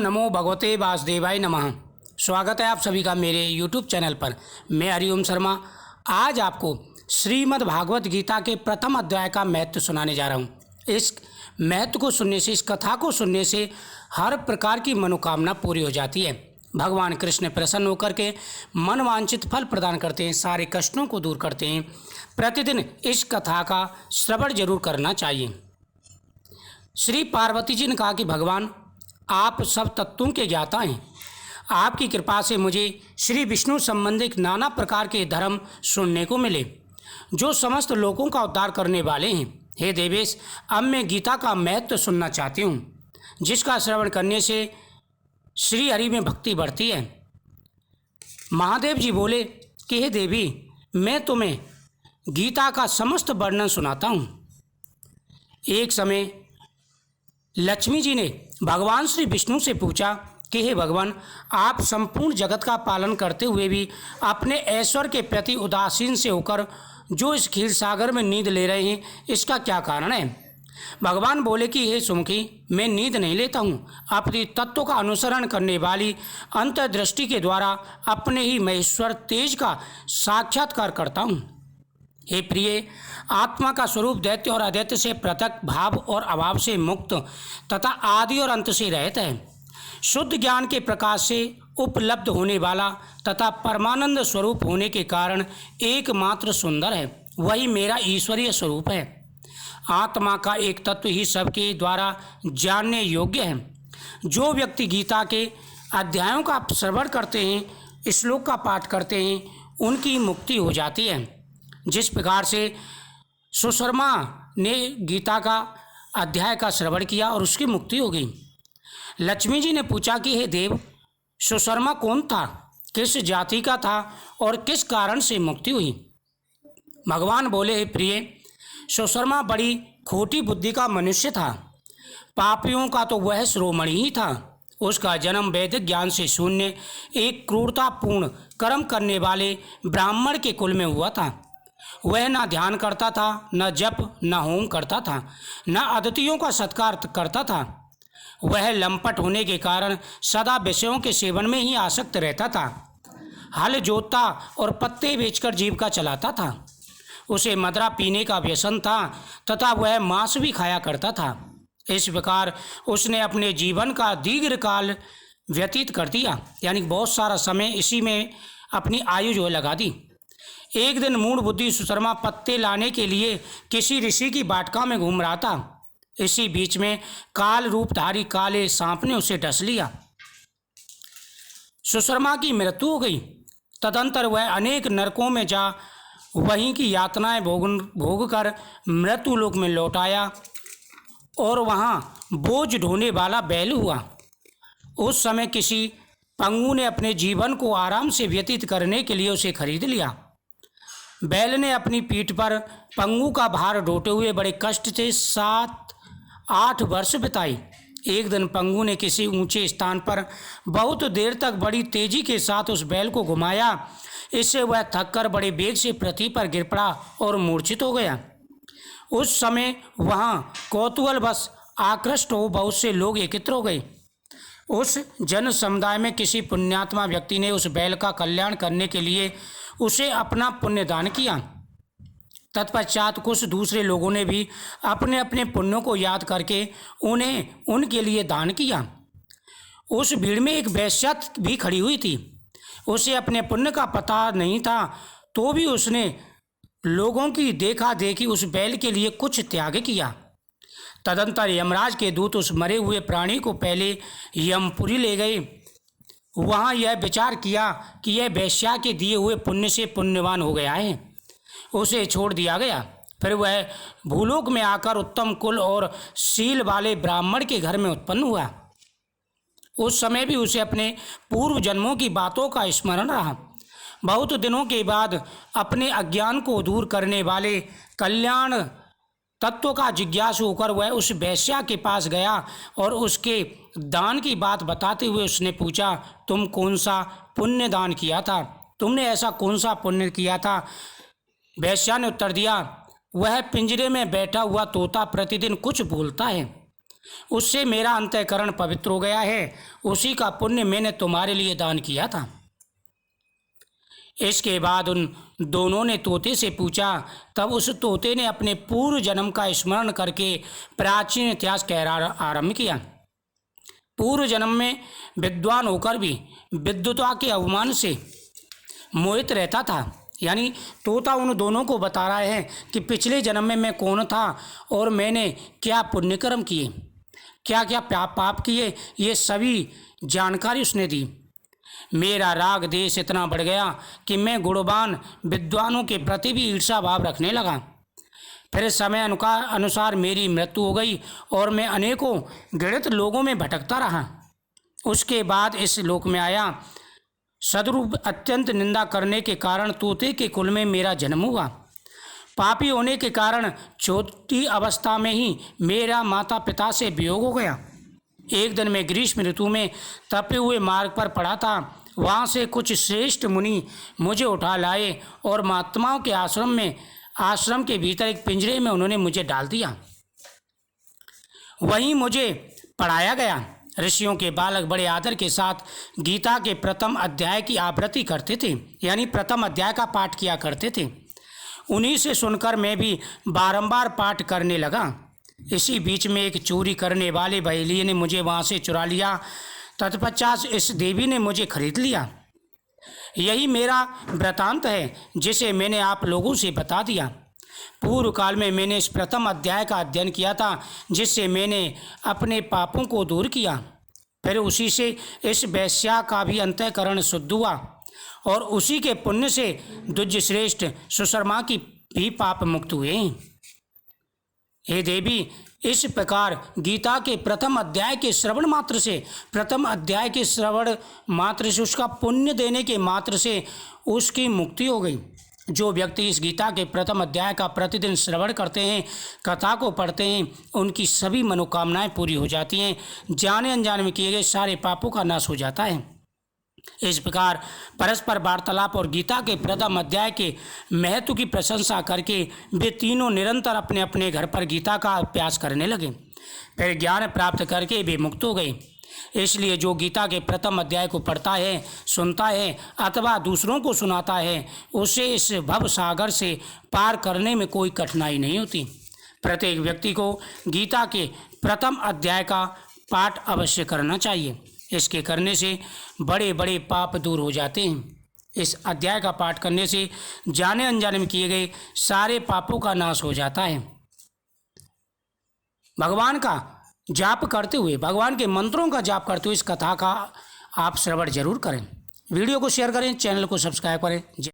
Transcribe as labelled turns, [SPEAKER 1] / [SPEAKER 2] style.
[SPEAKER 1] नमो भगवते वासुदेवाय नमः। स्वागत है आप सभी का मेरे YouTube चैनल पर। मैं हरिओम शर्मा आज आपको श्रीमद् भागवत गीता के प्रथम अध्याय का महत्व सुनाने जा रहा हूँ। इस महत्व को सुनने से, इस कथा को सुनने से हर प्रकार की मनोकामना पूरी हो जाती है। भगवान कृष्ण प्रसन्न होकर के मनवांछित फल प्रदान करते हैं, सारे कष्टों को दूर करते हैं। प्रतिदिन इस कथा का श्रवण जरूर करना चाहिए। श्री पार्वती जी ने कहा कि भगवान, आप सब तत्वों के ज्ञाता हैं। आपकी कृपा से मुझे श्री विष्णु संबंधित नाना प्रकार के धर्म सुनने को मिले, जो समस्त लोगों का उद्धार करने वाले हैं। हे देवेश, अब मैं गीता का महत्व सुनना चाहती हूँ, जिसका श्रवण करने से श्री हरि में भक्ति बढ़ती है। महादेव जी बोले कि हे देवी, मैं तुम्हें गीता का समस्त वर्णन सुनाता हूँ। एक समय लक्ष्मी जी ने भगवान श्री विष्णु से पूछा कि हे भगवान, आप संपूर्ण जगत का पालन करते हुए भी अपने ऐश्वर्य के प्रति उदासीन से होकर जो इस क्षीर सागर में नींद ले रहे हैं, इसका क्या कारण है? भगवान बोले कि हे सुमुखी, मैं नींद नहीं लेता हूँ, अपने तत्व का अनुसरण करने वाली अंतर्दृष्टि के द्वारा अपने ही महेश्वर तेज का साक्षात्कार करता हूँ। हे प्रिय, आत्मा का स्वरूप दैत्य और अदैत्य से पृथक, भाव और अभाव से मुक्त तथा आदि और अंत से रहित है। शुद्ध ज्ञान के प्रकाश से उपलब्ध होने वाला तथा परमानंद स्वरूप होने के कारण एकमात्र सुंदर है, वही मेरा ईश्वरीय स्वरूप है। आत्मा का एक तत्व ही सबके द्वारा जानने योग्य है। जो व्यक्ति गीता के अध्यायों का श्रवण करते हैं, श्लोक का पाठ करते हैं, उनकी मुक्ति हो जाती है। जिस प्रकार से सुशर्मा ने गीता का अध्याय का श्रवण किया और उसकी मुक्ति हो गई। लक्ष्मी जी ने पूछा कि हे देव, सुशर्मा कौन था, किस जाति का था और किस कारण से मुक्ति हुई? भगवान बोले, हे प्रिय, सुशर्मा बड़ी खोटी बुद्धि का मनुष्य था। पापियों का तो वह शिरोमणि ही था। उसका जन्म वैदिक ज्ञान से शून्य एक क्रूरतापूर्ण कर्म करने वाले ब्राह्मण के कुल में हुआ था। वह न ध्यान करता था, न जप, न होम करता था, न अतिथियों का सत्कार करता था। वह लंपट होने के कारण सदा विषयों के सेवन में ही आसक्त रहता था। हल जोतता और पत्ते बेचकर जीविका चलाता था। उसे मदरा पीने का व्यसन था तथा वह मांस भी खाया करता था। इस प्रकार उसने अपने जीवन का दीर्घकाल व्यतीत कर दिया, यानी बहुत सारा समय इसी में अपनी आयु जो है लगा दी। एक दिन मूढ़ बुद्धि सुशर्मा पत्ते लाने के लिए किसी ऋषि की बाटका में घूम रहा था। इसी बीच में काल रूपधारी काले सांप ने उसे डस लिया। सुशर्मा की मृत्यु हो गई। तदंतर वह अनेक नरकों में जा वहीं की यातनाएं भोग कर मृत्युलोक में लौट आया और वहां बोझ ढोने वाला बैल हुआ। उस समय किसी पंगु ने अपने जीवन को आराम से व्यतीत करने के लिए उसे खरीद लिया। बैल ने अपनी पीठ पर पंगु का भार ढोते हुए बड़े कष्ट से 7-8 वर्ष बिताई। एक दिन पंगु ने किसी ऊंचे स्थान पर बहुत देर तक बड़ी तेजी के साथ उस बैल को घुमाया। इससे वह थककर बड़े वेग से पृथ्वी पर गिर पड़ा और मूर्छित हो गया। उस समय वहां कौतूहलवश आकृष्ट हो बहुत से लोग एकत्र हो गए। उस जन समुदाय में किसी पुण्यात्मा व्यक्ति ने उस बैल का कल्याण करने के लिए उसे अपना पुण्य दान किया। तत्पश्चात कुछ दूसरे लोगों ने भी अपने अपने पुण्यों को याद करके उन्हें उनके लिए दान किया। उस भीड़ में एक वेश्या भी खड़ी हुई थी। उसे अपने पुण्य का पता नहीं था, तो भी उसने लोगों की देखा देखी उस बैल के लिए कुछ त्याग किया। तदंतर यमराज के दूत उस मरे हुए प्राणी को पहले यमपुरी ले गए। वहाँ यह विचार किया कि यह वेश्या के दिए हुए पुण्य से पुण्यवान हो गया है, उसे छोड़ दिया गया। फिर वह भूलोक में आकर उत्तम कुल और शील वाले ब्राह्मण के घर में उत्पन्न हुआ। उस समय भी उसे अपने पूर्व जन्मों की बातों का स्मरण रहा। बहुत दिनों के बाद अपने अज्ञान को दूर करने वाले कल्याण तत्व का जिज्ञासु होकर वह उस वेश्या के पास गया और उसके दान की बात बताते हुए उसने पूछा, तुम कौन सा पुण्य दान किया था? तुमने ऐसा कौन सा पुण्य किया था? वेश्या ने उत्तर दिया, वह पिंजरे में बैठा हुआ तोता प्रतिदिन कुछ बोलता है। उससे मेरा अंतःकरण पवित्र हो गया है। उसी का पुण्य मैंने तुम्हारे लिए दान किया था। इसके बाद उन दोनों ने तोते से पूछा। तब उस तोते ने अपने पूर्व जन्म का स्मरण करके प्राचीन इतिहास कहना आरंभ किया। पूर्व जन्म में विद्वान होकर भी विद्वता के अवमान से मोहित रहता था। यानी तोता उन दोनों को बता रहा है कि पिछले जन्म में मैं कौन था और मैंने क्या पुण्यकर्म किए, क्या क्या पाप किए, ये सभी जानकारी उसने दी। मेरा राग देश इतना बढ़ गया कि मैं गुणवान विद्वानों के प्रति भी ईर्षा भाव रखने लगा। फिर समय अनुसार मेरी मृत्यु हो गई और मैं अनेकों गणित लोगों में भटकता रहा। उसके बाद इस लोक में आया। सदरूप अत्यंत निंदा करने के कारण तोते के कुल में मेरा जन्म हुआ। पापी होने के कारण छोटी अवस्था में ही मेरा माता पिता से वियोग हो गया। एक दिन मैं ग्रीष्म ऋतु में तपे हुए मार्ग पर पड़ा था। वहाँ से कुछ श्रेष्ठ मुनि मुझे उठा लाए और महात्माओं के आश्रम के भीतर एक पिंजरे में उन्होंने मुझे डाल दिया। वहीं मुझे पढ़ाया गया। ऋषियों के बालक बड़े आदर के साथ गीता के प्रथम अध्याय की आवृत्ति करते थे, यानी प्रथम अध्याय का पाठ किया करते थे। उन्हीं से सुनकर मैं भी बारंबार पाठ करने लगा। इसी बीच में एक चोरी करने वाले बहेलिये ने मुझे वहाँ से चुरा लिया। तत्पश्चात इस देवी ने मुझे खरीद लिया। यही मेरा वृतांत है जिसे मैंने आप लोगों से बता दिया। पूर्व काल में मैंने इस प्रथम अध्याय का अध्ययन किया था, जिससे मैंने अपने पापों को दूर किया। फिर उसी से इस वैश्या का भी अंतःकरण शुद्ध हुआ और उसी के पुण्य से दुज्य श्रेष्ठ सुशर्मा की भी पाप मुक्त हुए। हे देवी, इस प्रकार गीता के प्रथम अध्याय के श्रवण मात्र से उसका पुण्य देने के मात्र से उसकी मुक्ति हो गई। जो व्यक्ति इस गीता के प्रथम अध्याय का प्रतिदिन श्रवण करते हैं, कथा को पढ़ते हैं, उनकी सभी मनोकामनाएं पूरी हो जाती हैं। जाने अनजाने में किए गए सारे पापों का नाश हो जाता है। इस प्रकार परस्पर वार्तालाप और गीता के प्रथम अध्याय के महत्व की प्रशंसा करके वे तीनों निरंतर अपने अपने घर पर गीता का अभ्यास करने लगे। फिर ज्ञान प्राप्त करके वे मुक्त हो गए। इसलिए जो गीता के प्रथम अध्याय को पढ़ता है, सुनता है अथवा दूसरों को सुनाता है, उसे इस भव सागर से पार करने में कोई कठिनाई नहीं होती। प्रत्येक व्यक्ति को गीता के प्रथम अध्याय का पाठ अवश्य करना चाहिए। इसके करने से बड़े बड़े पाप दूर हो जाते हैं। इस अध्याय का पाठ करने से जाने अनजाने में किए गए सारे पापों का नाश हो जाता है। भगवान का जाप करते हुए, भगवान के मंत्रों का जाप करते हुए इस कथा का आप श्रवण जरूर करें। वीडियो को शेयर करें, चैनल को सब्सक्राइब करें।